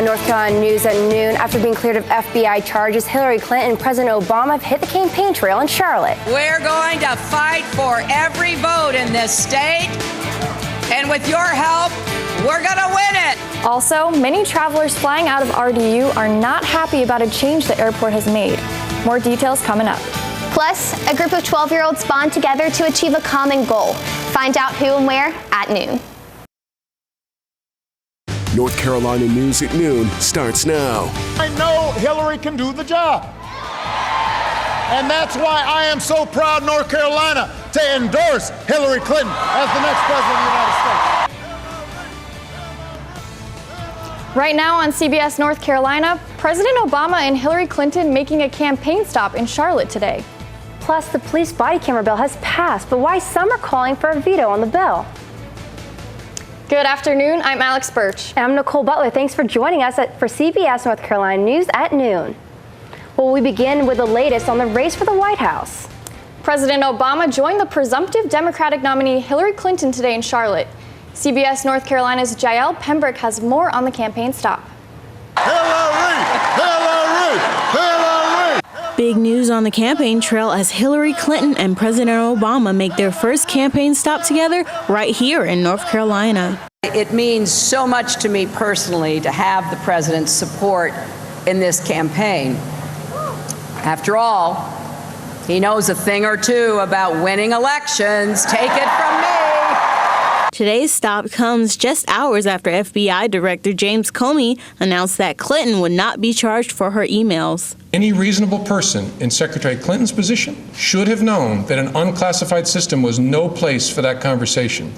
On North Carolina News at noon, after being cleared of FBI charges, Hillary Clinton and President Obama have hit the campaign trail in Charlotte. We're going to fight for every vote in this state, and with your help, we're going to win it. Also, many travelers flying out of RDU are not happy about a change the airport has made. More details coming up. Plus, a group of 12-year-olds bond together to achieve a common goal. Find out who and where at noon. North Carolina News at noon starts now. I know Hillary can do the job. And that's why I am so proud, North Carolina, to endorse Hillary Clinton as the next president of the United States. Right now on CBS North Carolina, President Obama and Hillary Clinton making a campaign stop in Charlotte today. Plus, the police body camera bill has passed, but why some are calling for a veto on the bill? Good afternoon, I'm Alex Birch. And I'm Nicole Butler. Thanks for joining us for CBS North Carolina News at noon. Well, we begin with the latest on the race for the White House. President Obama joined the presumptive Democratic nominee Hillary Clinton today in Charlotte. CBS North Carolina's Jael Pembroke has more on the campaign stop. Hillary! Hillary! Hillary! Big news on the campaign trail as Hillary Clinton and President Obama make their first campaign stop together right here in North Carolina. It means so much to me personally to have the president's support in this campaign. After all, he knows a thing or two about winning elections. Take it from me. Today's stop comes just hours after FBI Director James Comey announced that Clinton would not be charged for her emails. Any reasonable person in Secretary Clinton's position should have known that an unclassified system was no place for that conversation.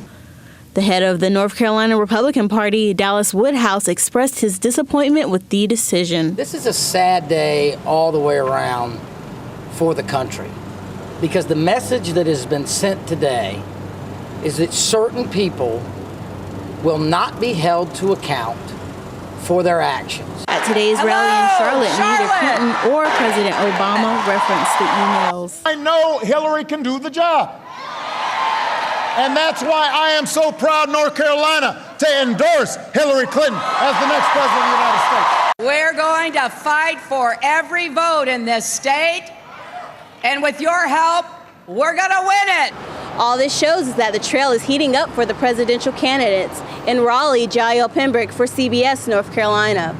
The head of the North Carolina Republican Party, Dallas Woodhouse, expressed his disappointment with the decision. This is a sad day all the way around for the country, because the message that has been sent today is that certain people will not be held to account for their actions. At today's rally in Charlotte, neither Clinton or President Obama referenced the emails. I know Hillary can do the job. And that's why I am so proud, North Carolina, to endorse Hillary Clinton as the next president of the United States. We're going to fight for every vote in this state, and with your help, we're going to win it. All this shows is that the trail is heating up for the presidential candidates. In Raleigh, Jael Pembroke for CBS North Carolina.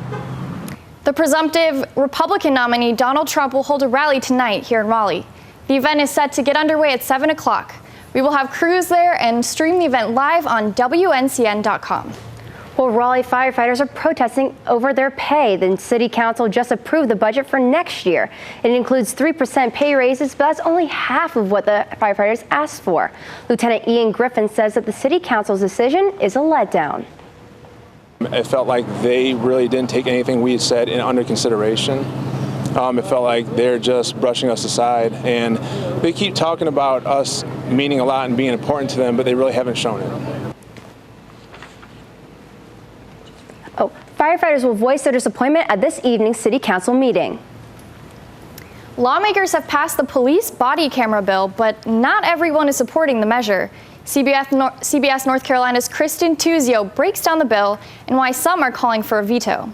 The presumptive Republican nominee Donald Trump will hold a rally tonight here in Raleigh. The event is set to get underway at 7 o'clock. We will have crews there and stream the event live on Wncn.com. Well, Raleigh firefighters are protesting over their pay. The city council just approved the budget for next year. It includes 3% pay raises, but that's only half of what the firefighters asked for. Lieutenant Ian Griffin says that the city council's decision is a letdown. It felt like they really didn't take anything we had said under consideration. It felt like they're just brushing us aside, and they keep talking about us meaning a lot and being important to them, but they really haven't shown it. Firefighters will voice their disappointment at this evening's city council meeting. Lawmakers have passed the police body camera bill, but not everyone is supporting the measure. CBS North Carolina's Kristen Tuzio breaks down the bill and why some are calling for a veto.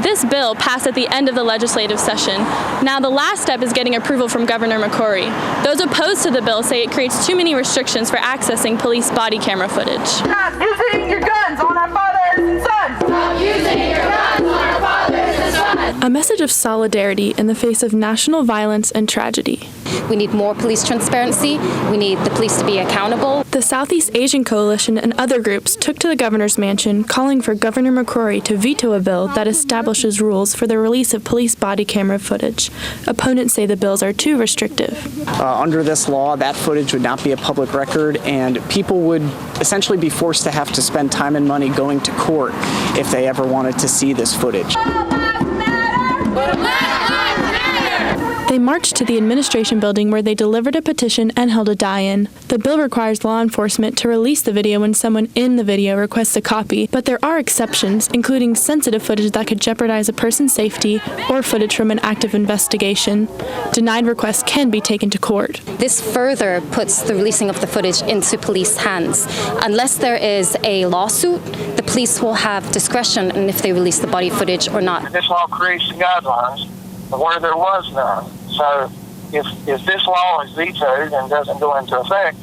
This bill passed at the end of the legislative session. Now the last step is getting approval from Governor McCrory. Those opposed to the bill say it creates too many restrictions for accessing police body camera footage. Stop using your guns on our fathers and sons! Stop using your guns on our fathers and sons! A message of solidarity in the face of national violence and tragedy. We need more police transparency. We need the police to be accountable. The Southeast Asian Coalition and other groups took to the governor's mansion calling for Governor McCrory to veto a bill that establishes rules for the release of police body camera footage. Opponents say the bills are too restrictive. Under this law, that footage would not be a public record, and people would essentially be forced to have to spend time and money going to court if they ever wanted to see this footage. All lives matter! Black lives matter! They marched to the administration building where they delivered a petition and held a die-in. The bill requires law enforcement to release the video when someone in the video requests a copy, but there are exceptions, including sensitive footage that could jeopardize a person's safety or footage from an active investigation. Denied requests can be taken to court. This further puts the releasing of the footage into police hands. Unless there is a lawsuit, the police will have discretion in if they release the body footage or not. This law creates the guidelines where there was none. So if this law is vetoed and doesn't go into effect,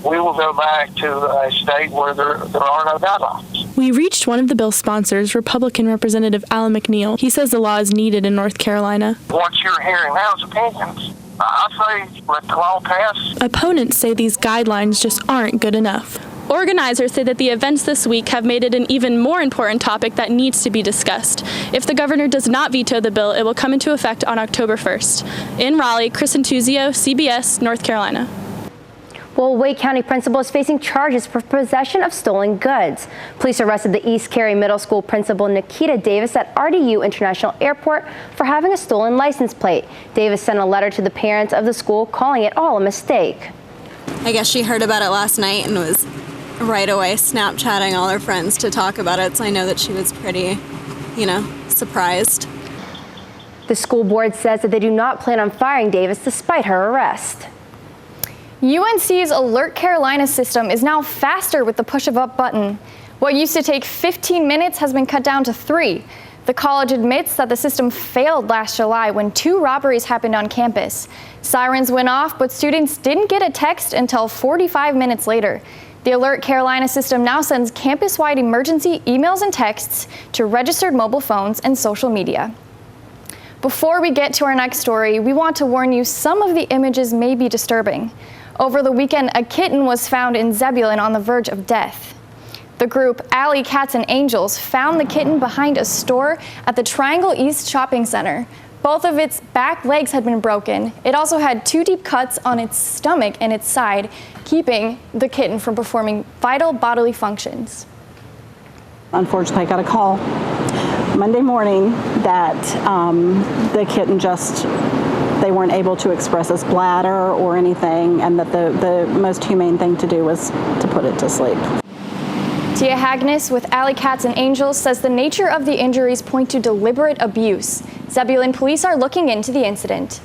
we will go back to a state where there are no guidelines. We reached one of the bill's sponsors, Republican Representative Alan McNeil. He says the law is needed in North Carolina. What you're hearing now is opinions. I say let the law pass. Opponents say these guidelines just aren't good enough. Organizers say that the events this week have made it an even more important topic that needs to be discussed. If the governor does not veto the bill, it will come into effect on October 1st. In Raleigh, Chris Intuzio, CBS, North Carolina. Well, Wake County principal is facing charges for possession of stolen goods. Police arrested the East Cary Middle School principal Nikita Davis at RDU International Airport for having a stolen license plate. Davis sent a letter to the parents of the school calling it all a mistake. I guess she heard about it last night and was right away Snapchatting all her friends to talk about it, so I know that she was pretty, surprised. The school board says that they do not plan on firing Davis despite her arrest. UNC's Alert Carolina system is now faster with the push of up button. What used to take 15 minutes has been cut down to 3. The college admits that the system failed last July when 2 robberies happened on campus. Sirens went off, but students didn't get a text until 45 minutes later. The Alert Carolina system now sends campus-wide emergency emails and texts to registered mobile phones and social media. Before we get to our next story, we want to warn you some of the images may be disturbing. Over the weekend, a kitten was found in Zebulon on the verge of death. The group Alley Cats and Angels found the kitten behind a store at the Triangle East Shopping Center. Both of its back legs had been broken. It also had 2 deep cuts on its stomach and its side, keeping the kitten from performing vital bodily functions. Unfortunately, I got a call Monday morning that the kitten they weren't able to express its bladder or anything, and that the most humane thing to do was to put it to sleep. Tia Hagnes with Alley Cats and Angels says the nature of the injuries point to deliberate abuse. Zebulon police are looking into the incident.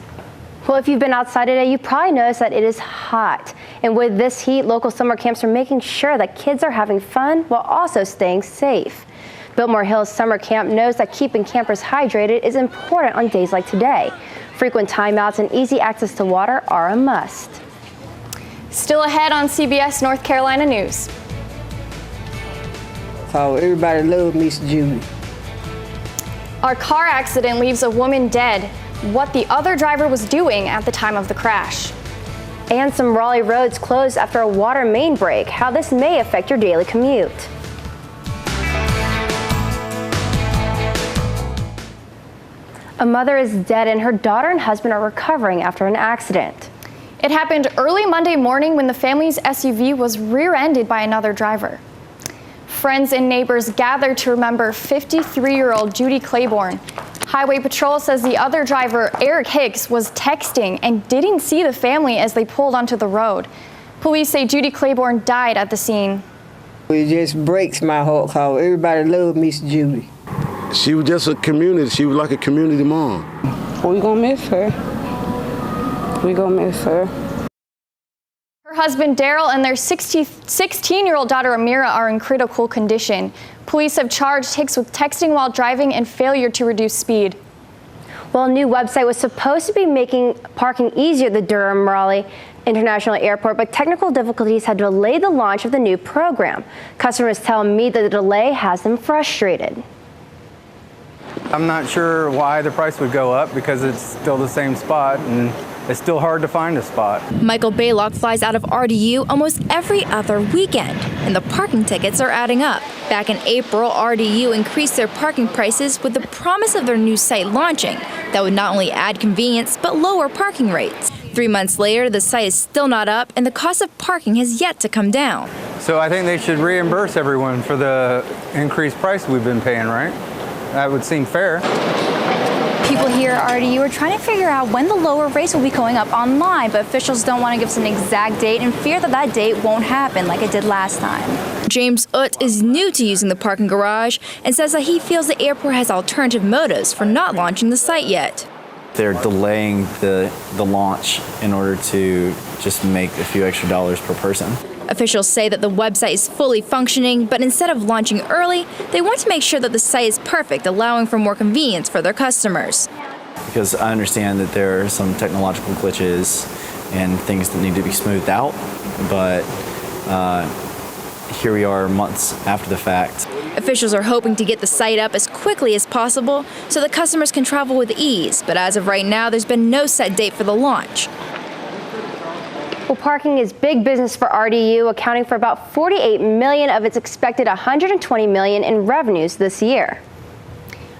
Well, if you've been outside today, you probably noticed that it is hot. And with this heat, local summer camps are making sure that kids are having fun while also staying safe. Biltmore Hills Summer Camp knows that keeping campers hydrated is important on days like today. Frequent timeouts and easy access to water are a must. Still ahead on CBS North Carolina News. Oh, everybody loves Miss Judy. Our car accident leaves a woman dead. What the other driver was doing at the time of the crash. And some Raleigh roads closed after a water main break. How this may affect your daily commute. A mother is dead and her daughter and husband are recovering after an accident. It happened early Monday morning when the family's SUV was rear-ended by another driver. Friends and neighbors gathered to remember 53-year-old Judy Claiborne. Highway Patrol says the other driver, Eric Hicks, was texting and didn't see the family as they pulled onto the road. Police say Judy Claiborne died at the scene. It just breaks my heart because everybody loved Miss Judy. She was just a community. She was like a community mom. We gonna miss her. We gonna miss her. Her husband Daryl and their 16-year-old daughter Amira are in critical condition. Police have charged Hicks with texting while driving and failure to reduce speed. Well, a new website was supposed to be making parking easier at the Durham-Raleigh International Airport, but technical difficulties had delayed the launch of the new program. Customers tell me that the delay has them frustrated. I'm not sure why the price would go up because it's still the same spot and it's still hard to find a spot. Michael Baylock flies out of RDU almost every other weekend, and the parking tickets are adding up. Back in April, RDU increased their parking prices with the promise of their new site launching that would not only add convenience but lower parking rates. 3 months later, the site is still not up and the cost of parking has yet to come down. So I think they should reimburse everyone for the increased price we've been paying, right? That would seem fair. People here at RDU are trying to figure out when the lower rates will be going up online, but officials don't want to give us an exact date and fear that that date won't happen like it did last time. James Ut is new to using the parking garage and says that he feels the airport has alternative motives for not launching the site yet. They're delaying the launch in order to just make a few extra dollars per person. Officials say that the website is fully functioning, but instead of launching early, they want to make sure that the site is perfect, allowing for more convenience for their customers. Because I understand that there are some technological glitches and things that need to be smoothed out, but here we are months after the fact. Officials are hoping to get the site up as quickly as possible so that customers can travel with ease, but as of right now, there's been no set date for the launch. Well, parking is big business for RDU, accounting for about $48 million of its expected $120 million in revenues this year.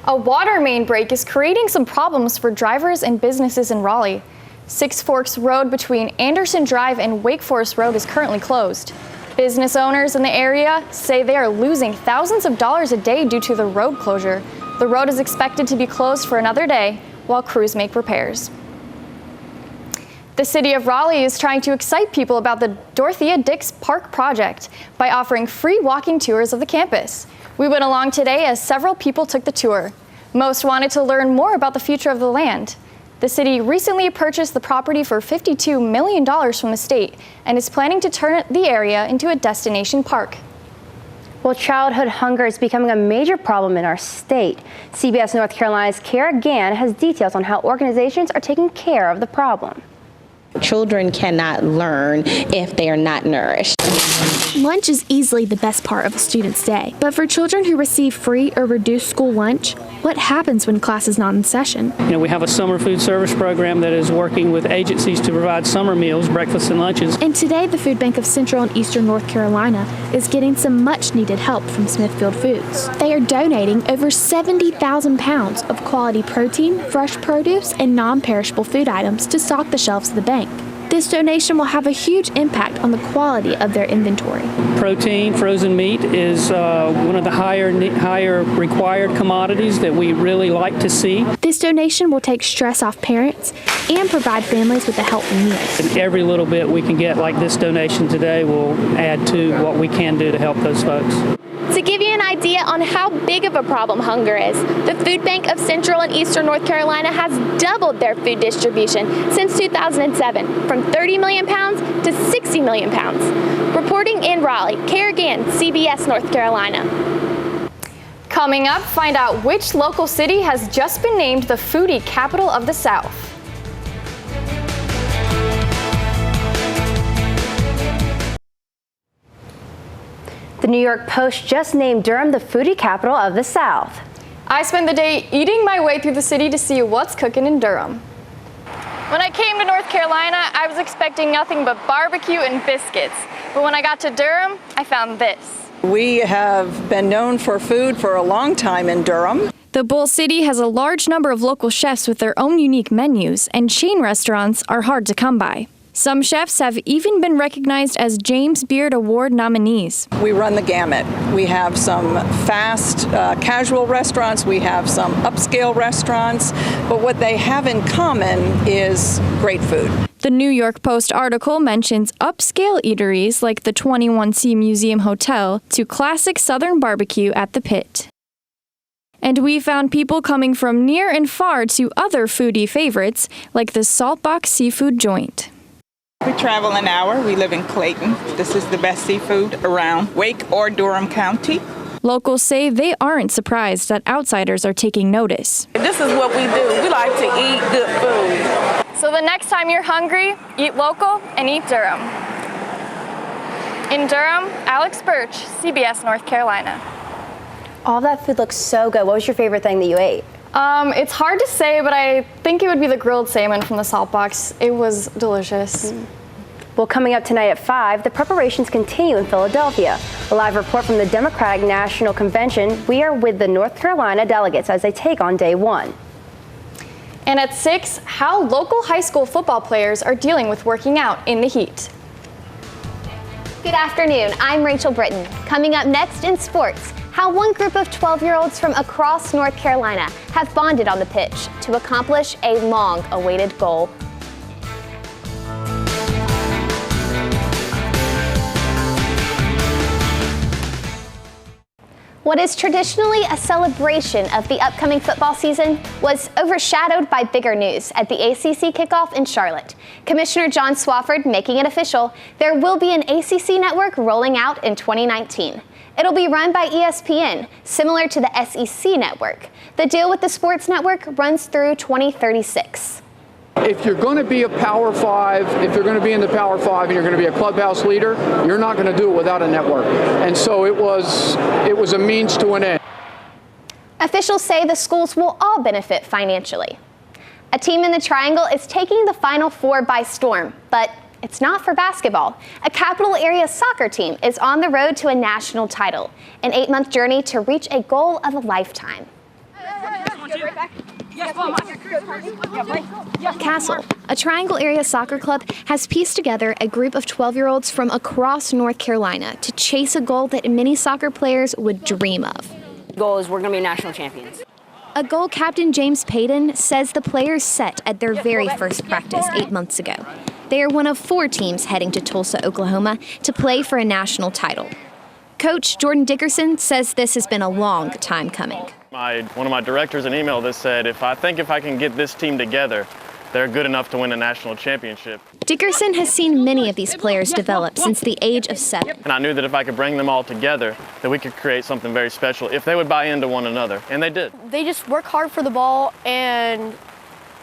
A water main break is creating some problems for drivers and businesses in Raleigh. Six Forks Road between Anderson Drive and Wake Forest Road is currently closed. Business owners in the area say they are losing thousands of dollars a day due to the road closure. The road is expected to be closed for another day while crews make repairs. The city of Raleigh is trying to excite people about the Dorothea Dix Park project by offering free walking tours of the campus. We went along today as several people took the tour. Most wanted to learn more about the future of the land. The city recently purchased the property for $52 million from the state and is planning to turn the area into a destination park. Well, childhood hunger is becoming a major problem in our state. CBS North Carolina's Kara Gann has details on how organizations are taking care of the problem. Children cannot learn if they are not nourished. Lunch is easily the best part of a student's day. But for children who receive free or reduced school lunch, what happens when class is not in session? We have a summer food service program that is working with agencies to provide summer meals, breakfasts and lunches. And today, the Food Bank of Central and Eastern North Carolina is getting some much-needed help from Smithfield Foods. They are donating over 70,000 pounds of quality protein, fresh produce, and non-perishable food items to stock the shelves of the bank. This donation will have a huge impact on the quality of their inventory. Protein, frozen meat is one of the higher required commodities that we really like to see. This donation will take stress off parents and provide families with a healthy meal. And every little bit we can get like this donation today will add to what we can do to help those folks. To give you an idea on how big of a problem hunger is, the Food Bank of Central and Eastern North Carolina has doubled their food distribution since 2007, from 30 million pounds to 60 million pounds. Reporting in Raleigh, Kara Gann, CBS North Carolina. Coming up, find out which local city has just been named the foodie capital of the South. The New York Post just named Durham the foodie capital of the South. I spent the day eating my way through the city to see what's cooking in Durham. When I came to North Carolina, I was expecting nothing but barbecue and biscuits. But when I got to Durham, I found this. We have been known for food for a long time in Durham. The Bull City has a large number of local chefs with their own unique menus, and chain restaurants are hard to come by. Some chefs have even been recognized as James Beard Award nominees. We run the gamut. We have some fast, casual restaurants. We have some upscale restaurants. But what they have in common is great food. The New York Post article mentions upscale eateries like the 21C Museum Hotel to classic Southern barbecue at the Pit. And we found people coming from near and far to other foodie favorites like the Saltbox Seafood Joint. We travel an hour. We live in Clayton. This is the best seafood around Wake or Durham County. Locals say they aren't surprised that outsiders are taking notice. This is what we do. We like to eat good food. So the next time you're hungry, eat local and eat Durham. In Durham, Alex Birch, CBS North Carolina. All that food looks so good. What was your favorite thing that you ate? It's hard to say, but I think it would be the grilled salmon from the Saltbox. It was delicious. Well, coming up tonight at 5, the preparations continue in Philadelphia. A live report from the Democratic National Convention. We are with the North Carolina delegates as they take on day 1. And at 6, how local high school football players are dealing with working out in the heat. Good afternoon, I'm Rachel Britton. Coming up next in sports, How one group of 12-year-olds from across North Carolina have bonded on the pitch to accomplish a long-awaited goal. What is traditionally a celebration of the upcoming football season was overshadowed by bigger news at the ACC kickoff in Charlotte. Commissioner John Swofford making it official, there will be an ACC network rolling out in 2019. It'll be run by ESPN, similar to the SEC network. The deal with the sports network runs through 2036. If you're going to be a Power 5, if you're going to be in the Power 5 and you're going to be a clubhouse leader, you're not going to do it without a network. And so it was a means to an end. Officials say the schools will all benefit financially. A team in the Triangle is taking the Final Four by storm, but it's not for basketball. A capital area soccer team is on the road to a national title, an 8-month journey to reach a goal of a lifetime. Castle, a Triangle area soccer club, has pieced together a group of 12-year-olds from across North Carolina to chase a goal that many soccer players would dream of. The goal is we're going to be national champions. A goal captain James Payton says the players set at their very first practice 8 months ago. They are one of 4 teams heading to Tulsa, Oklahoma to play for a national title. Coach Jordan Dickerson says this has been a long time coming. One of my directors in email that said, if I can get this team together, they're good enough to win a national championship. Dickerson has seen many of these players develop since the age of 7. And I knew that if I could bring them all together, that we could create something very special if they would buy into one another. And they did. They just work hard for the ball and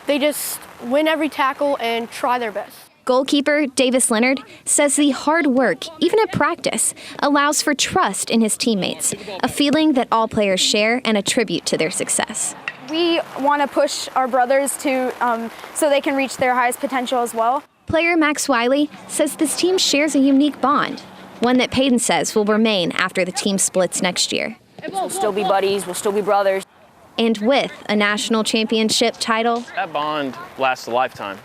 they just win every tackle and try their best. Goalkeeper Davis Leonard says the hard work, even at practice, allows for trust in his teammates, a feeling that all players share and attribute to their success. We want to push our brothers to so they can reach their highest potential as well. Player Max Wiley says this team shares a unique bond, one that Payton says will remain after the team splits next year. We'll still be buddies, we'll still be brothers. And with a national championship title, that bond lasts a lifetime.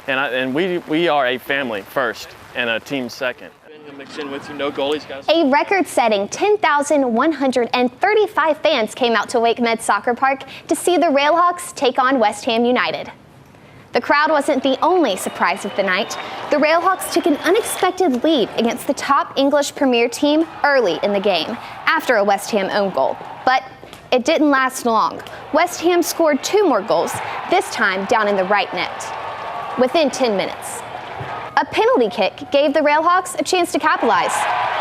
And we are a family first and a team second. Mixed in with no goalies, guys. A record-setting 10,135 fans came out to Wake Med Soccer Park to see the Railhawks take on West Ham United. The crowd wasn't the only surprise of the night. The Railhawks took an unexpected lead against the top English Premier team early in the game, after a West Ham own goal. But it didn't last long. West Ham scored 2 more goals, this time down in the right net, within 10 minutes. A penalty kick gave the Railhawks a chance to capitalize,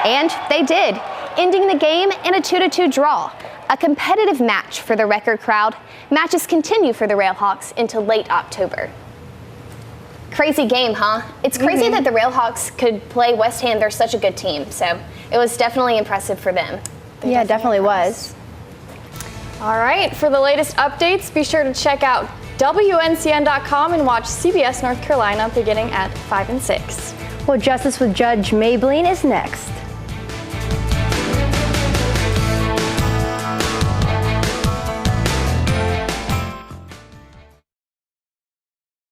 and they did, ending the game in a 2-2 draw. A competitive match for the record crowd. Matches continue for the Railhawks into late October. Crazy game, huh? It's crazy that the Railhawks could play West Ham. They're such a good team, so it was definitely impressive for them. Yeah, it definitely was. All right, for the latest updates, be sure to check out Wncn.com and watch CBS North Carolina beginning at 5 and 6. Well, Justice with Judge Maybelline is next.